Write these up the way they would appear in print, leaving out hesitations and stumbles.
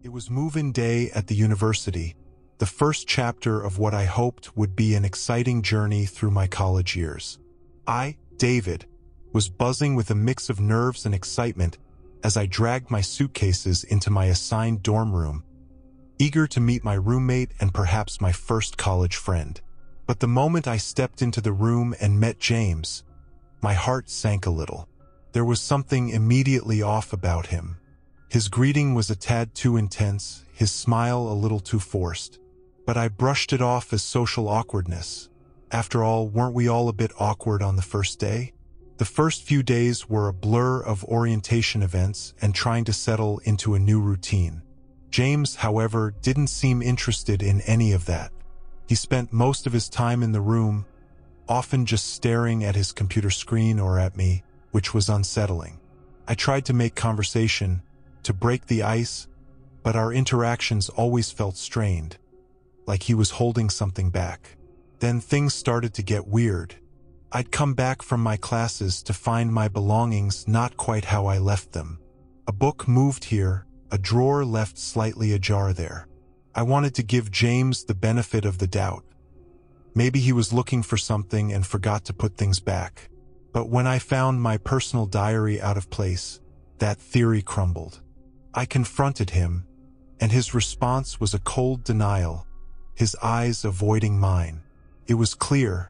It was move-in day at the university, the first chapter of what I hoped would be an exciting journey through my college years. I, David, was buzzing with a mix of nerves and excitement as I dragged my suitcases into my assigned dorm room, eager to meet my roommate and perhaps my first college friend. But the moment I stepped into the room and met James, my heart sank a little. There was something immediately off about him. His greeting was a tad too intense, his smile a little too forced. But I brushed it off as social awkwardness. After all, weren't we all a bit awkward on the first day? The first few days were a blur of orientation events and trying to settle into a new routine. James, however, didn't seem interested in any of that. He spent most of his time in the room, often just staring at his computer screen or at me, which was unsettling. I tried to make conversation, to break the ice, but our interactions always felt strained, like he was holding something back. Then things started to get weird. I'd come back from my classes to find my belongings not quite how I left them. A book moved here, a drawer left slightly ajar there. I wanted to give James the benefit of the doubt. Maybe he was looking for something and forgot to put things back. But when I found my personal diary out of place, that theory crumbled. I confronted him, and his response was a cold denial, his eyes avoiding mine. It was clear.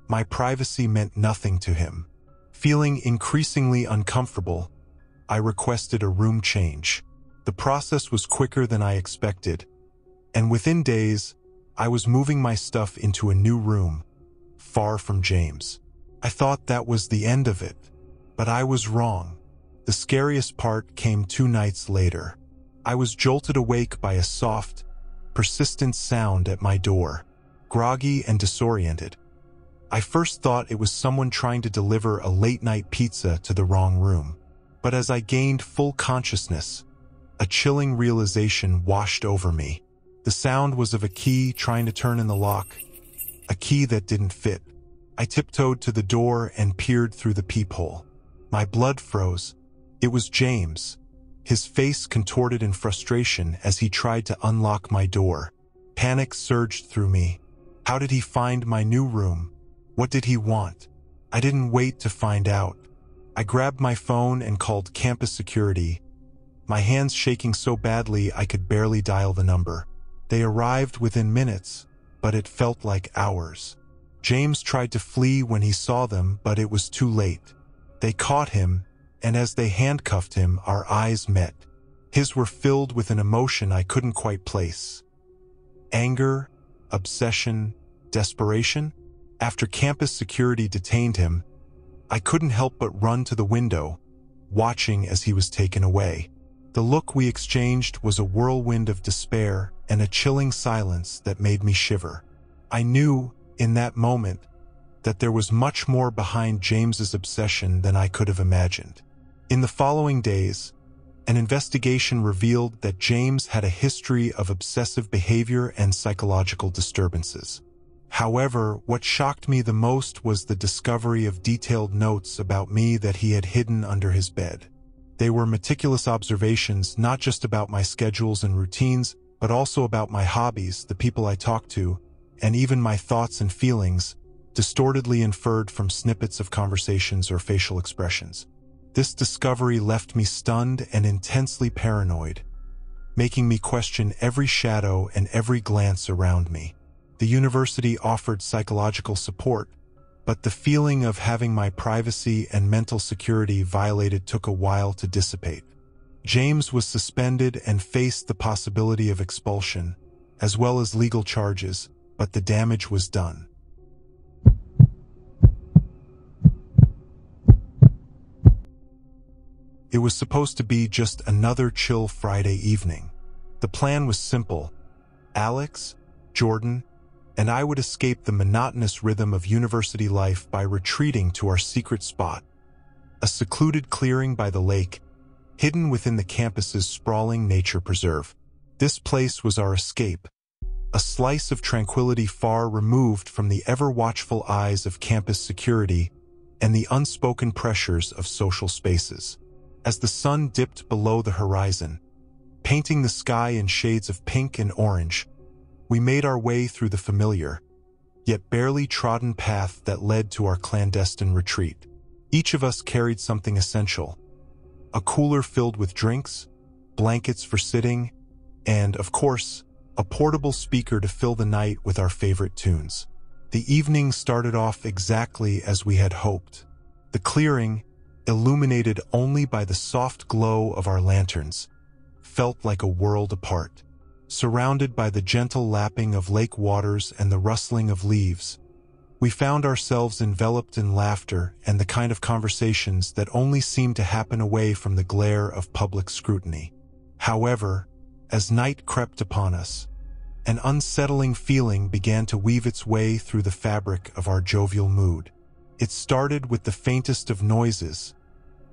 My privacy meant nothing to him. Feeling increasingly uncomfortable, I requested a room change. The process was quicker than I expected, and within days, I was moving my stuff into a new room, far from James. I thought that was the end of it, but I was wrong. The scariest part came 2 nights later. I was jolted awake by a soft, persistent sound at my door, groggy and disoriented. I first thought it was someone trying to deliver a late-night pizza to the wrong room. But as I gained full consciousness, a chilling realization washed over me. The sound was of a key trying to turn in the lock, a key that didn't fit. I tiptoed to the door and peered through the peephole. My blood froze. It was James, his face contorted in frustration as he tried to unlock my door. Panic surged through me. How did he find my new room? What did he want? I didn't wait to find out. I grabbed my phone and called campus security, my hands shaking so badly I could barely dial the number. They arrived within minutes, but it felt like hours. James tried to flee when he saw them, but it was too late. They caught him, and as they handcuffed him, our eyes met. His were filled with an emotion I couldn't quite place. Anger, obsession, desperation? After campus security detained him, I couldn't help but run to the window, watching as he was taken away. The look we exchanged was a whirlwind of despair and a chilling silence that made me shiver. I knew, in that moment, that there was much more behind James's obsession than I could have imagined. In the following days, an investigation revealed that James had a history of obsessive behavior and psychological disturbances. However, what shocked me the most was the discovery of detailed notes about me that he had hidden under his bed. They were meticulous observations not just about my schedules and routines, but also about my hobbies, the people I talked to, and even my thoughts and feelings, distortedly inferred from snippets of conversations or facial expressions. This discovery left me stunned and intensely paranoid, making me question every shadow and every glance around me. The university offered psychological support, but the feeling of having my privacy and mental security violated took a while to dissipate. James was suspended and faced the possibility of expulsion, as well as legal charges, but the damage was done. It was supposed to be just another chill Friday evening. The plan was simple. Alex, Jordan, and I would escape the monotonous rhythm of university life by retreating to our secret spot, a secluded clearing by the lake, hidden within the campus's sprawling nature preserve. This place was our escape, a slice of tranquility far removed from the ever-watchful eyes of campus security and the unspoken pressures of social spaces. As the sun dipped below the horizon, painting the sky in shades of pink and orange, we made our way through the familiar, yet barely trodden path that led to our clandestine retreat. Each of us carried something essential: a cooler filled with drinks, blankets for sitting, and, of course, a portable speaker to fill the night with our favorite tunes. The evening started off exactly as we had hoped. The clearing, illuminated only by the soft glow of our lanterns, felt like a world apart. Surrounded by the gentle lapping of lake waters and the rustling of leaves, we found ourselves enveloped in laughter and the kind of conversations that only seemed to happen away from the glare of public scrutiny. However, as night crept upon us, an unsettling feeling began to weave its way through the fabric of our jovial mood. It started with the faintest of noises,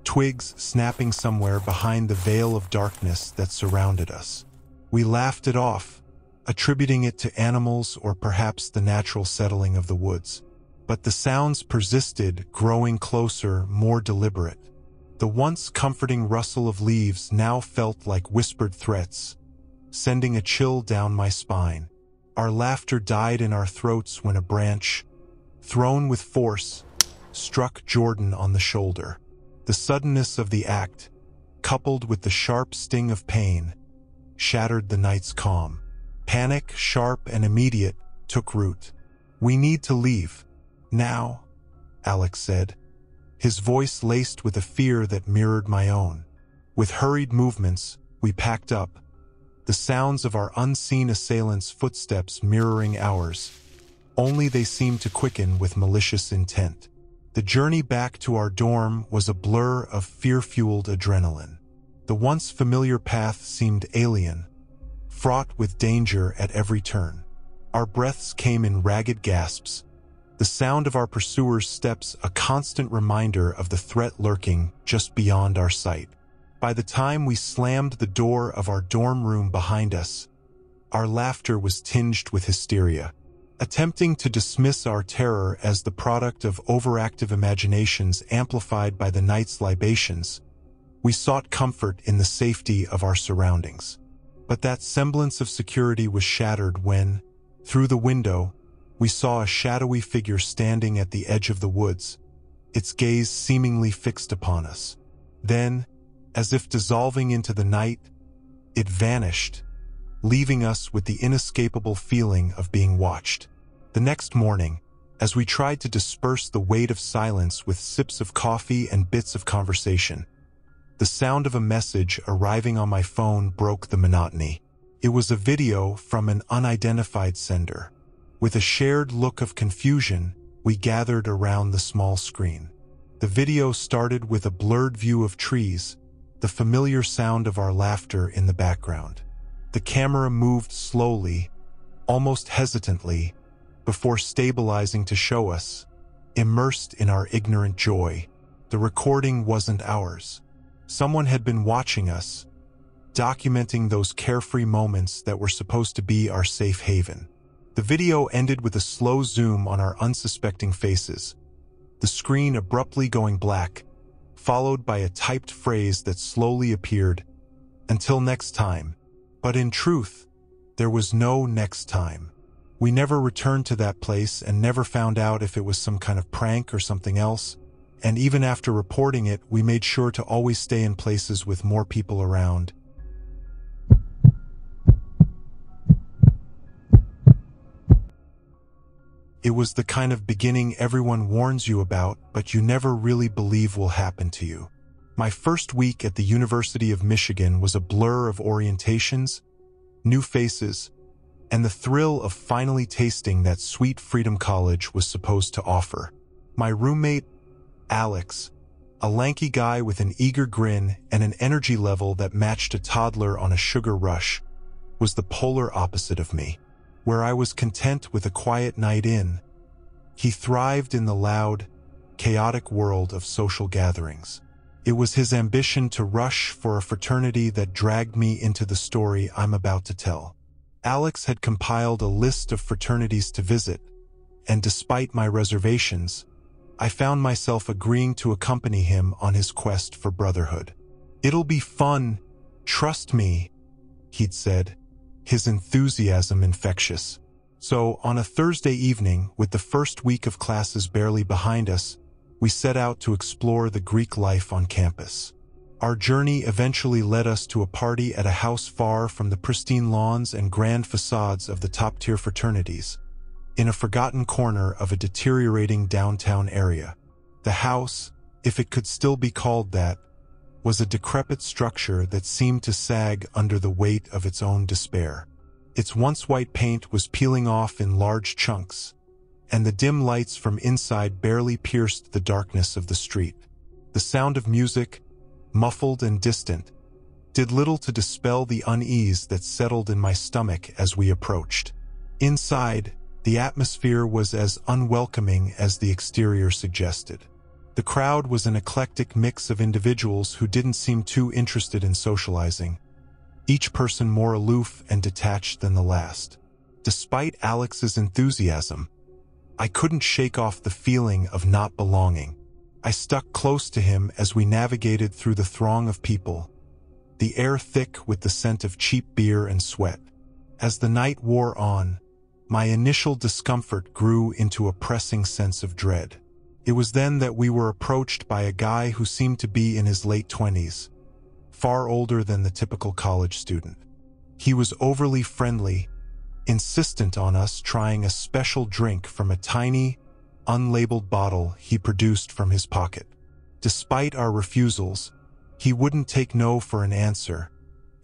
twigs snapping somewhere behind the veil of darkness that surrounded us. We laughed it off, attributing it to animals or perhaps the natural settling of the woods. But the sounds persisted, growing closer, more deliberate. The once comforting rustle of leaves now felt like whispered threats, sending a chill down my spine. Our laughter died in our throats when a branch, thrown with force, struck Jordan on the shoulder. The suddenness of the act, coupled with the sharp sting of pain, shattered the night's calm. Panic, sharp and immediate, took root. "We need to leave. Now," Alex said, his voice laced with a fear that mirrored my own. With hurried movements, we packed up, the sounds of our unseen assailants' footsteps mirroring ours, only they seemed to quicken with malicious intent. The journey back to our dorm was a blur of fear-fueled adrenaline. The once familiar path seemed alien, fraught with danger at every turn. Our breaths came in ragged gasps, the sound of our pursuers' steps a constant reminder of the threat lurking just beyond our sight. By the time we slammed the door of our dorm room behind us, our laughter was tinged with hysteria. Attempting to dismiss our terror as the product of overactive imaginations amplified by the night's libations, we sought comfort in the safety of our surroundings. But that semblance of security was shattered when, through the window, we saw a shadowy figure standing at the edge of the woods, its gaze seemingly fixed upon us. Then, as if dissolving into the night, it vanished, leaving us with the inescapable feeling of being watched. The next morning, as we tried to disperse the weight of silence with sips of coffee and bits of conversation, the sound of a message arriving on my phone broke the monotony. It was a video from an unidentified sender. With a shared look of confusion, we gathered around the small screen. The video started with a blurred view of trees, the familiar sound of our laughter in the background. The camera moved slowly, almost hesitantly, before stabilizing to show us, immersed in our ignorant joy. The recording wasn't ours. Someone had been watching us, documenting those carefree moments that were supposed to be our safe haven. The video ended with a slow zoom on our unsuspecting faces, the screen abruptly going black, followed by a typed phrase that slowly appeared, "Until next time." But in truth, there was no next time. We never returned to that place and never found out if it was some kind of prank or something else. And even after reporting it, we made sure to always stay in places with more people around. It was the kind of beginning everyone warns you about, but you never really believe will happen to you. My first week at the University of Michigan was a blur of orientations, new faces, and the thrill of finally tasting that sweet freedom college was supposed to offer. My roommate, Alex, a lanky guy with an eager grin and an energy level that matched a toddler on a sugar rush, was the polar opposite of me. Where I was content with a quiet night in, he thrived in the loud, chaotic world of social gatherings. It was his ambition to rush for a fraternity that dragged me into the story I'm about to tell. Alex had compiled a list of fraternities to visit, and despite my reservations, I found myself agreeing to accompany him on his quest for brotherhood. "It'll be fun, trust me," he'd said, his enthusiasm infectious. So, on a Thursday evening, with the first week of classes barely behind us, we set out to explore the Greek life on campus. Our journey eventually led us to a party at a house far from the pristine lawns and grand facades of the top-tier fraternities, in a forgotten corner of a deteriorating downtown area. The house, if it could still be called that, was a decrepit structure that seemed to sag under the weight of its own despair. Its once white paint was peeling off in large chunks, and the dim lights from inside barely pierced the darkness of the street. The sound of music, muffled and distant, did little to dispel the unease that settled in my stomach as we approached. Inside, the atmosphere was as unwelcoming as the exterior suggested. The crowd was an eclectic mix of individuals who didn't seem too interested in socializing, each person more aloof and detached than the last. Despite Alex's enthusiasm, I couldn't shake off the feeling of not belonging. I stuck close to him as we navigated through the throng of people, the air thick with the scent of cheap beer and sweat. As the night wore on, my initial discomfort grew into a pressing sense of dread. It was then that we were approached by a guy who seemed to be in his late 20s, far older than the typical college student. He was overly friendly, insistent on us trying a special drink from a tiny, unlabeled bottle he produced from his pocket. Despite our refusals, he wouldn't take no for an answer,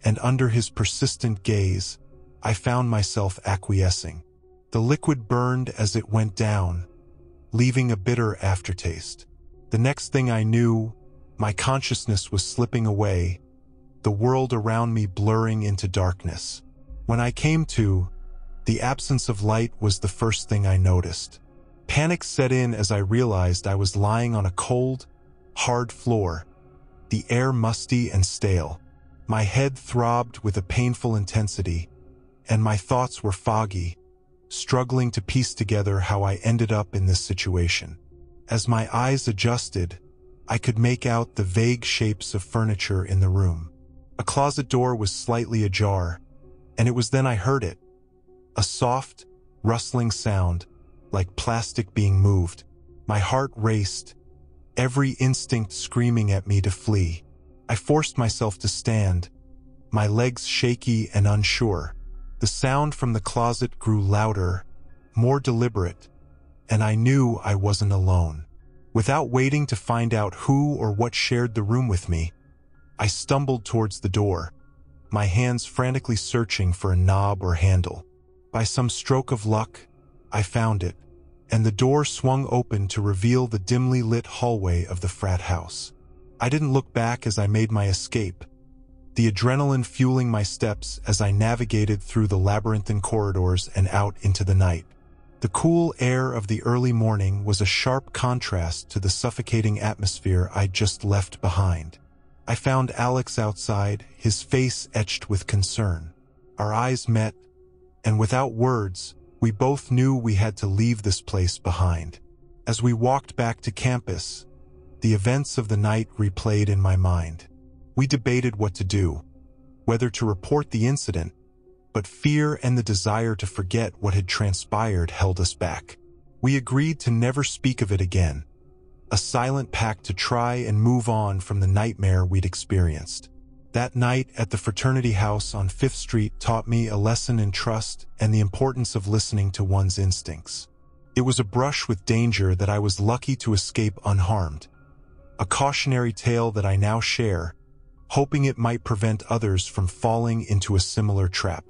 and under his persistent gaze, I found myself acquiescing. The liquid burned as it went down, leaving a bitter aftertaste. The next thing I knew, my consciousness was slipping away, the world around me blurring into darkness. When I came to, the absence of light was the first thing I noticed. Panic set in as I realized I was lying on a cold, hard floor, the air musty and stale. My head throbbed with a painful intensity, and my thoughts were foggy, struggling to piece together how I ended up in this situation. As my eyes adjusted, I could make out the vague shapes of furniture in the room. A closet door was slightly ajar, and it was then I heard it. A soft, rustling sound, like plastic being moved. My heart raced, every instinct screaming at me to flee. I forced myself to stand, my legs shaky and unsure. The sound from the closet grew louder, more deliberate, and I knew I wasn't alone. Without waiting to find out who or what shared the room with me, I stumbled towards the door, my hands frantically searching for a knob or handle. By some stroke of luck, I found it, and the door swung open to reveal the dimly lit hallway of the frat house. I didn't look back as I made my escape, the adrenaline fueling my steps as I navigated through the labyrinthine corridors and out into the night. The cool air of the early morning was a sharp contrast to the suffocating atmosphere I'd just left behind. I found Alex outside, his face etched with concern. Our eyes met, and without words, we both knew we had to leave this place behind. As we walked back to campus, the events of the night replayed in my mind. We debated what to do, whether to report the incident, but fear and the desire to forget what had transpired held us back. We agreed to never speak of it again, a silent pact to try and move on from the nightmare we'd experienced. That night at the fraternity house on 5th Street taught me a lesson in trust and the importance of listening to one's instincts. It was a brush with danger that I was lucky to escape unharmed, a cautionary tale that I now share, hoping it might prevent others from falling into a similar trap.